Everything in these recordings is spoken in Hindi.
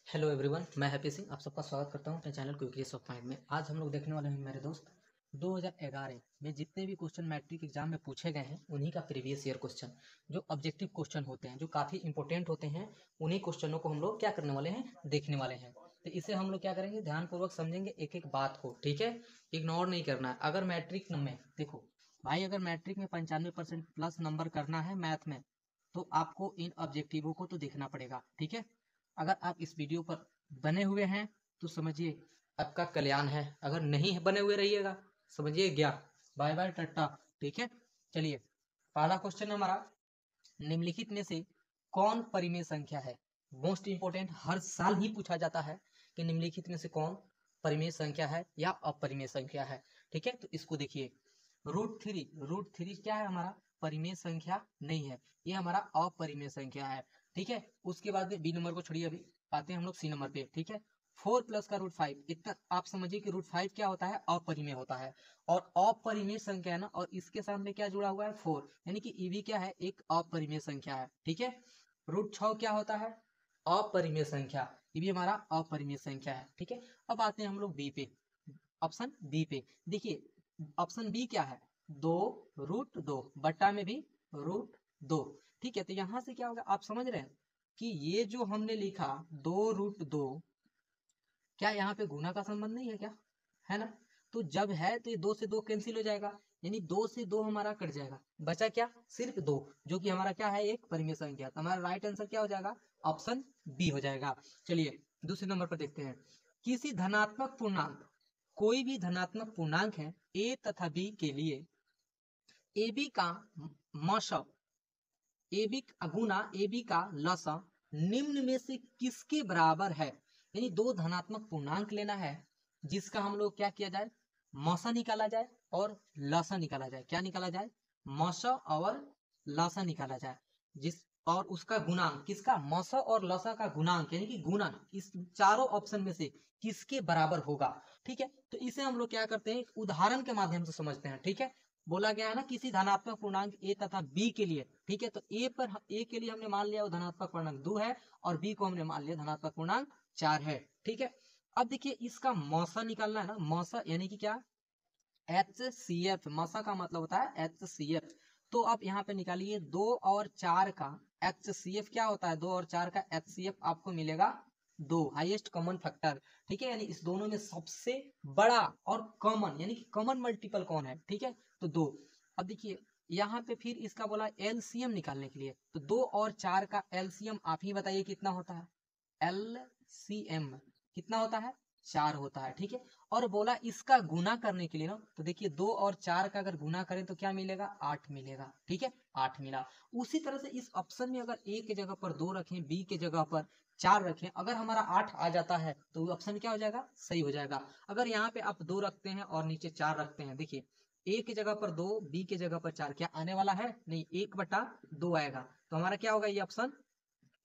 हेलो एवरीवन, मैं हैप्पी सिंह आप सबका स्वागत करता हूं अपने चैनल क्विकलीज ऑफ माइंड में। आज हम लोग देखने वाले हैं मेरे दोस्त 2011 में जितने भी क्वेश्चन मैट्रिक एग्जाम में पूछे गए हैं उन्हीं का प्रीवियस ईयर क्वेश्चन, जो ऑब्जेक्टिव क्वेश्चन होते हैं, जो काफ़ी इंपॉर्टेंट होते हैं, उन्हीं क्वेश्चनों को हम लोग क्या करने वाले हैं, देखने वाले हैं। तो इसे हम लोग क्या करेंगे, ध्यानपूर्वक समझेंगे एक एक बात को, ठीक है। इग्नोर नहीं करना है। अगर मैट्रिक में देखो भाई, अगर मैट्रिक में 95% प्लस नंबर करना है मैथ में, तो आपको इन ऑब्जेक्टिवों को तो देखना पड़ेगा, ठीक है। अगर आप इस वीडियो पर बने हुए हैं तो समझिए आपका कल्याण है, अगर नहीं बने हुए रहिएगा समझिए गया, बाय बाय टाटा, ठीक है। चलिए, पहला क्वेश्चन हमारा, निम्नलिखित में से कौन परिमेय संख्या है। मोस्ट इंपोर्टेंट, हर साल ही पूछा जाता है कि निम्नलिखित में से कौन परिमेय संख्या है या अपरिमेय संख्या है, ठीक है। तो इसको देखिए, रूट थ्री क्या है, हमारा परिमेय संख्या नहीं है, ये हमारा अपरिमेय संख्या है, ठीक है। उसके बाद में बी नंबर को छोड़िए, अभी आते हैं हम लोग सी नंबर पे, ठीक है। 4 प्लस का रूट 5, इतना आप समझिए कि रूट 5 क्या होता है, अपरिमेय होता है। और अपरिमेय संख्या है ना, और इसके सामने क्या जुड़ा हुआ है, 4, यानी कि ई भी क्या है, एक अपरिमेय संख्या है, ठीक है। रूट 6 क्या होता है, अपरिमेय संख्या, ये भी हमारा अपरिमेय संख्या है, ठीक है। अब आते हैं हम लोग बी पे, ऑप्शन बी पे। देखिए ऑप्शन बी क्या है, 2 रूट 2 बट्टा में भी रूट 2, ठीक है। तो यहाँ से क्या होगा, आप समझ रहे हैं कि ये जो हमने लिखा 2 रूट 2, क्या यहाँ पे गुना का संबंध नहीं है क्या, है ना। तो जब है तो ये 2 से 2 कैंसिल हो जाएगा, यानी 2 से 2 हमारा कट जाएगा, बचा क्या, सिर्फ 2, जो कि हमारा क्या है, एक परिमेय संख्या। तो हमारा राइट आंसर क्या हो जाएगा, ऑप्शन बी हो जाएगा। चलिए दूसरे नंबर पर देखते हैं, किसी धनात्मक पूर्णांक, कोई भी धनात्मक पूर्णांक है ए तथा बी के लिए ए बी का मशा, A B Guna A B का लसा निम्न में से किसके बराबर है। यानी दो धनात्मक पूर्णांक लेना है जिसका हम लोग क्या किया जाए, मौसा निकाला जाए और लसा निकाला जाए। क्या निकाला जाए, मौसा और लसा निकाला जाए, जिस और उसका गुणांक किसका, मौसा और लसा का गुणांक, यानी कि गुणन इस चारों ऑप्शन में से किसके बराबर होगा, ठीक है। तो इसे हम लोग क्या करते हैं, उदाहरण के माध्यम से समझते हैं, ठीक है। बोला गया है ना, किसी धनात्मक पूर्णांक ए तथा बी के लिए, ठीक है। तो ए के लिए हमने मान लिया वो धनात्मक पूर्णांक 2 है, और बी को हमने मान लिया धनात्मक पूर्णांक 4 है, ठीक है। अब देखिए इसका मौसा निकालना है ना, मौसा यानी कि क्या, HCF, मौसा का मतलब होता है HCF। तो आप यहाँ पे निकालिए 2 और 4 का HCF क्या होता है, 2 और 4 का HCF आपको मिलेगा 2, हाईएस्ट कॉमन फैक्टर, ठीक है। यानी इस दोनों में सबसे बड़ा और कॉमन, यानी कि कॉमन मल्टीपल कौन है, ठीक है, तो 2। अब देखिए यहाँ पे फिर इसका बोला एलसीएम निकालने के लिए, तो 2 और 4 का एलसीएम आप ही बताइए कितना होता है, एलसीएम कितना होता है, 4 होता है, ठीक है। और बोला इसका गुना करने के लिए ना, तो देखिए 2 और 4 का अगर गुना करें तो क्या मिलेगा, 8 मिलेगा, ठीक है, 8 मिला। उसी तरह से इस ऑप्शन में अगर ए के जगह पर 2 रखें, बी के जगह पर 4 रखें, अगर हमारा 8 आ जाता है तो ऑप्शन क्या हो जाएगा, सही हो जाएगा। अगर यहाँ पे आप 2 रखते हैं और नीचे 4 रखते हैं, देखिए ए के जगह पर 2, बी के जगह पर 4, क्या आने वाला है, नहीं, 1/2 आएगा, तो हमारा क्या होगा, ये ऑप्शन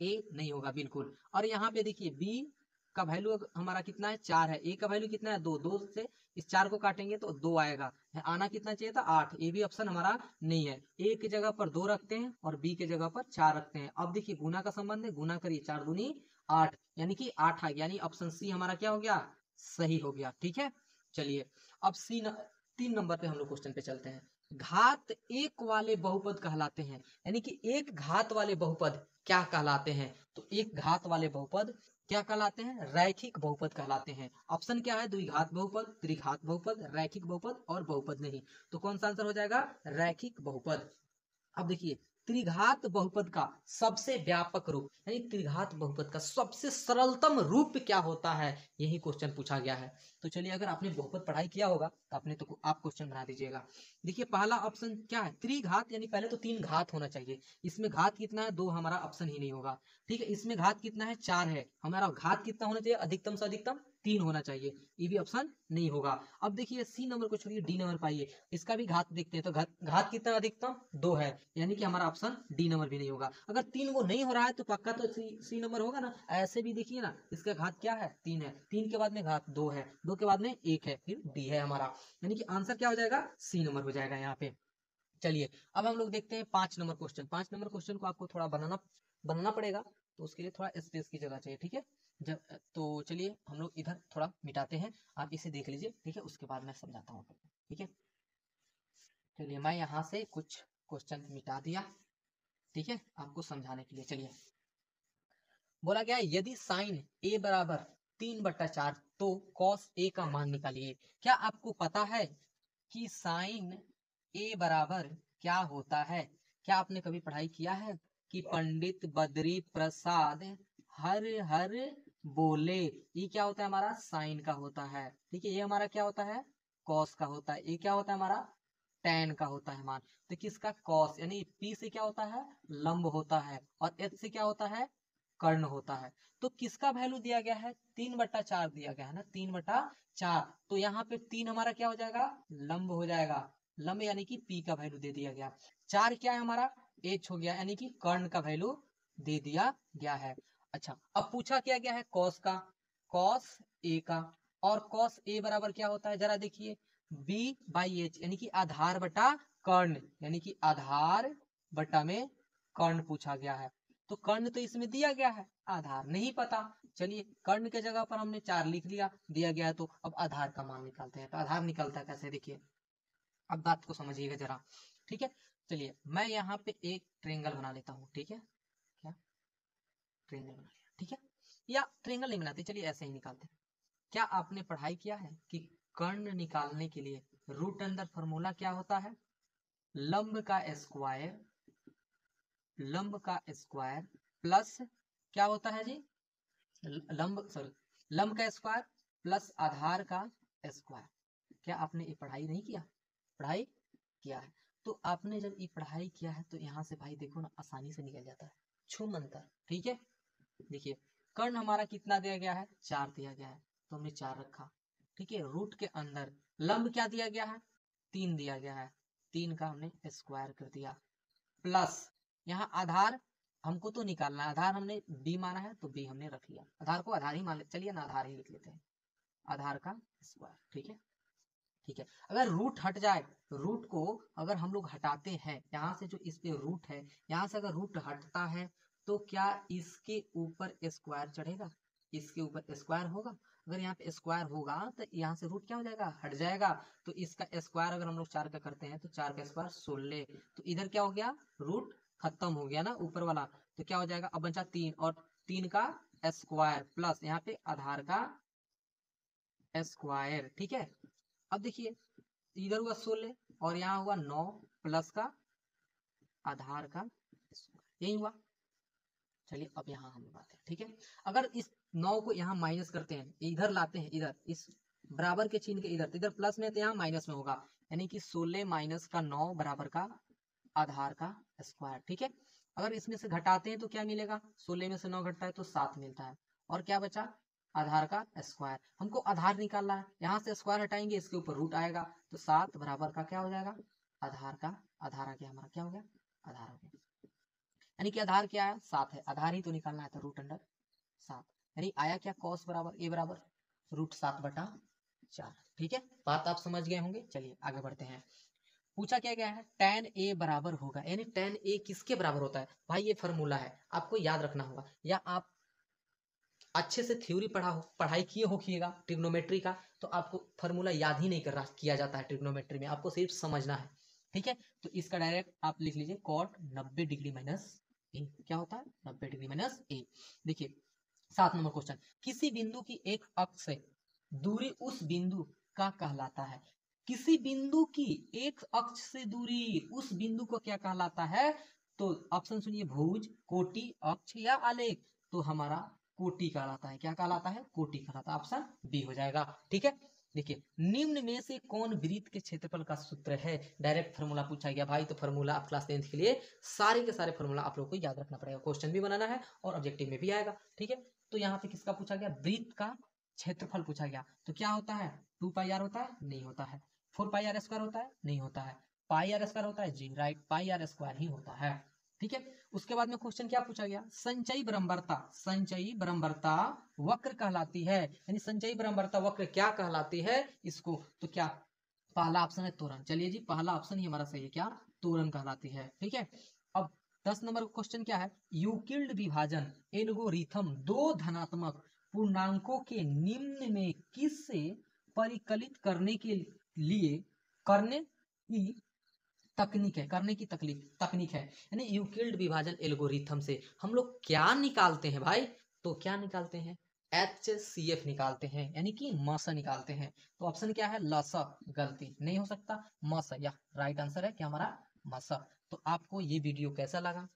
ए नहीं होगा बिल्कुल। और यहाँ पे देखिए बी का वैल्यू हमारा कितना है, 4 है, ए का वैल्यू कितना है, 2, 2 से इस 4 को काटेंगे तो 2 आएगा, आना कितना चाहिए था, 8, ये भी ऑप्शन हमारा नहीं है। ए की जगह पर 2 रखते हैं और बी की जगह पर 4 रखते हैं। अब देखिए गुना का संबंध है, गुना करिए, 4 दूनी 8, यानी कि 8 आ गया, यानी ऑप्शन सी हमारा क्या हो गया, सही हो गया, ठीक है। चलिए अब 3 नंबर पे हम लोग क्वेश्चन पे चलते हैं। घात एक वाले बहुपद कहलाते हैं, यानी कि एक घात वाले बहुपद क्या कहलाते हैं, तो एक घात वाले बहुपद क्या कहलाते हैं, रैखिक बहुपद कहलाते हैं। ऑप्शन क्या है, द्विघात बहुपद, त्रिघात बहुपद, रैखिक बहुपद और बहुपद नहीं। तो कौन सा आंसर हो जाएगा, रैखिक बहुपद। अब देखिए त्रिघात बहुपद का सबसे व्यापक रूप, यानी त्रिघात बहुपद का सबसे सरलतम रूप क्या होता है, यही क्वेश्चन पूछा गया है। तो चलिए, अगर आपने बहुपद पढ़ाई किया होगा तो आपने तो आप क्वेश्चन बना दीजिएगा। देखिए पहला ऑप्शन क्या है, त्रिघात, यानी पहले तो 3 घात होना चाहिए। इसमें घात कितना है, 2, हमारा ऑप्शन ही नहीं होगा, ठीक है। इसमें घात कितना है, 4 है, हमारा घात कितना होना चाहिए, अधिकतम से अधिकतम 3 होना चाहिए, ये भी ऑप्शन नहीं होगा। अब देखिए सी नंबर को छोड़िए, डी नंबर पाइए, इसका भी घात देखते हैं, तो घात कितना अधिकतम 2 है, यानी कि हमारा ऑप्शन डी नंबर भी नहीं होगा। अगर 3 वो नहीं हो रहा है तो पक्का तो सी नंबर होगा ना। ऐसे भी देखिए ना, इसका घात क्या है, 3 है, 3 के बाद में घात 2 है, 2 के बाद में 1 है, फिर डी है हमारा, यानी कि आंसर क्या हो जाएगा, सी नंबर हो जाएगा यहाँ पे। चलिए अब हम लोग देखते हैं 5 नंबर क्वेश्चन। 5 नंबर क्वेश्चन को आपको थोड़ा बनाना बनाना पड़ेगा, तो उसके लिए थोड़ा स्पेस की जगह चाहिए, ठीक है। जब तो चलिए हम लोग इधर थोड़ा मिटाते हैं, आप इसे देख लीजिए, ठीक है, उसके बाद मैं समझाता हूँ, ठीक है। चलिए मैं यहाँ से कुछ क्वेश्चन मिटा दिया, ठीक है, आपको समझाने के लिए। चलिए बोला गया यदि साइन ए बराबर 3/4 तो कॉस ए का मान निकालिए। क्या आपको पता है कि साइन ए बराबर क्या होता है? क्या आपने कभी पढ़ाई किया है कि पंडित बद्री प्रसाद हर हर बोले, ये क्या होता है हमारा साइन का होता है, ठीक है। ये हमारा क्या होता है कॉस का होता है, ये क्या होता है हमारा टेन का होता है मान। तो किसका कॉस यानी पी से क्या होता है लंब होता है, और एच से क्या होता है कर्ण होता है। तो किसका वैल्यू दिया गया है 3/4 दिया गया है ना, 3/4। तो यहाँ पे 3 हमारा क्या हो जाएगा लंब हो जाएगा, लंब यानी कि पी का वैल्यू दे दिया गया। 4 क्या है हमारा एच हो गया, यानी कि कर्ण का वैल्यू दे दिया गया है। अच्छा अब पूछा क्या गया है कॉस का, कॉस ए का, और कॉस ए बराबर क्या होता है जरा देखिए b/h यानी कि आधार बटा कर्ण, यानी कि आधार बटा में कर्ण पूछा गया है। तो कर्ण तो इसमें दिया गया है, आधार नहीं पता। चलिए कर्ण के जगह पर हमने 4 लिख लिया, दिया गया है, तो अब आधार का मान निकालते हैं। तो आधार निकलता है कैसे देखिए, अब बात को समझिएगा जरा, ठीक है। चलिए मैं यहाँ पे एक ट्रेंगल बना लेता हूँ, ठीक है, क्या ट्रेंगल बना लिया, ठीक है, या ट्रेंगल नहीं बनाते, चलिए ऐसे ही निकालते हैं। क्या आपने पढ़ाई किया है कि कर्ण निकालने के लिए रूट अंडर फॉर्मूला क्या होता है, लंब का स्क्वायर, लंब का स्क्वायर प्लस क्या होता है जी लंब का स्क्वायर प्लस आधार का स्क्वायर। क्या आपने ये पढ़ाई नहीं किया, पढ़ाई किया है। तो आपने जब ये पढ़ाई किया है तो यहाँ से भाई देखो ना आसानी से निकल जाता है, छूम अंतर, ठीक है। देखिए कर्ण हमारा कितना दिया गया है 4 दिया गया है, तो हमने 4 रखा, ठीक है। रूट के अंदर लंब क्या दिया गया है 3 दिया गया है, 3 का हमने स्क्वायर कर दिया, प्लस यहाँ आधार हमको तो निकालना है, आधार हमने बी माना है तो बी हमने रख लिया, आधार को आधार ही मान ले, चलिए ना आधार ही लिख लेते हैं, आधार का स्क्वायर, ठीक है, ठीक है। अगर रूट हट जाए, रूट को अगर हम लोग हटाते हैं यहाँ से, जो इस पे रूट है यहाँ से अगर रूट हटता है तो क्या इसके ऊपर स्क्वायर चढ़ेगा, इसके ऊपर स्क्वायर होगा। अगर यहाँ पे स्क्वायर होगा तो यहाँ से रूट क्या हो जाएगा हट जाएगा, तो इसका स्क्वायर अगर हम लोग 4 का करते हैं तो 4 का स्क्वायर 16, तो इधर क्या हो गया रूट खत्म हो गया ना ऊपर वाला, तो क्या हो जाएगा अब बचा 3, और 3 का स्क्वायर प्लस यहाँ पे आधार का स्क्वायर, ठीक है। अब देखिए इधर हुआ 16 और यहाँ हुआ 9 प्लस का आधार का यही हुआ। चलिए अब यहाँ हम बात है, ठीक है। अगर इस 9 को यहाँ माइनस करते हैं, इधर लाते हैं, इधर इस बराबर के चिन्ह के इधर, तो इधर प्लस में तो यहाँ माइनस में होगा, यानी कि 16 माइनस का 9 बराबर का आधार का स्क्वायर, ठीक है। अगर इसमें से घटाते हैं तो क्या मिलेगा 16 में से 9 घटता है तो 7 मिलता है, और क्या बचा आधार का स्क्वायर। हमको आधार निकालना है, यहाँ से स्क्वायर हटाएंगे इसके ऊपर रूट आएगा, तो 7 बराबर का क्या हो जाएगा आधार का, आधार आ गया हमारा, क्या हो गया आधार हो गया, यानी कि आधार क्या है 7 है, आधार ही तो निकालना है, तो रूट अंडर 7, यानी आया क्या कॉस बराबर ए बराबर √7/4, ठीक है। बात आप समझ गए होंगे। चलिए आगे बढ़ते हैं। पूछा क्या गया है tan a बराबर होगा, यानी tan a किसके बराबर होता है भाई, ये फॉर्मूला है आपको याद रखना होगा, या आप अच्छे से थ्योरी पढ़ाई किए होखिएगा ट्रिग्नोमेट्री का, तो आपको फॉर्मूला याद ही नहीं कर रहा किया जाता है ट्रिग्नोमेट्री में, आपको सिर्फ समझना है, ठीक है। तो इसका डायरेक्ट आप लिख लीजिए cot 90 डिग्री माइनस ए, क्या होता है 90 डिग्री माइनस ए। देखिए 7 नंबर क्वेश्चन, किसी बिंदु की एक अक्ष से दूरी उस बिंदु का कहलाता है, किसी बिंदु की एक अक्ष से दूरी उस बिंदु को क्या कहलाता है, तो ऑप्शन सुनिए भुज कोटि अक्ष या आलेख, तो हमारा कोटि कहलाता है, क्या कहलाता है कोटि कहलाता है, ऑप्शन बी हो जाएगा, ठीक है। देखिए निम्न में से कौन वृत्त के क्षेत्रफल का सूत्र है, डायरेक्ट फार्मूला पूछा गया भाई, तो फार्मूला आप क्लास 10th के लिए सारे के सारे फार्मूला आप लोग को याद रखना पड़ेगा, क्वेश्चन भी बनाना है और ऑब्जेक्टिव में भी आएगा, ठीक है। तो यहाँ पे किसका पूछा गया वृत्त का क्षेत्रफल पूछा गया, तो क्या होता है 2πr होता है नहीं होता है, 4πr² होता है नहीं होता है, πr² होता है जी राइट, πr² ही होता है, ठीक है। उसके बाद में क्वेश्चन क्या पूछा गया संचयी बरम्बरता, संचयी बरम्बरता वक्र कहलाती है, यानी संचयी बरम्बरता वक्र क्या कहलाती है इसको, तो क्या पहला ऑप्शन है त्वरण, चलिए जी पहला ऑप्शन ही हमारा सही है, क्या त्वरण कहलाती है, ठीक है। अब 10 नंबर क्वेश्चन क्या है, यूक्लिड विभाजन एल्गोरिथम दो धनात्मक पूर्णांकों के निम्न में किससे परिकलित करने के लिए करने की तकनीक है। यानी यूक्लिड विभाजन एल्गोरिथम से हम लोग क्या निकालते हैं भाई, तो क्या निकालते हैं, HCF निकालते हैं, यानी कि मस निकालते हैं। तो ऑप्शन क्या है, लस, गलती नहीं हो सकता, मस, या राइट आंसर है क्या हमारा, मस। तो आपको ये वीडियो कैसा लगा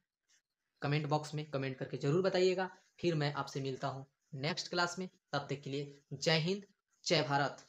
कमेंट बॉक्स में कमेंट करके जरूर बताइएगा। फिर मैं आपसे मिलता हूँ नेक्स्ट क्लास में, तब तक के लिए जय हिंद, जय भारत।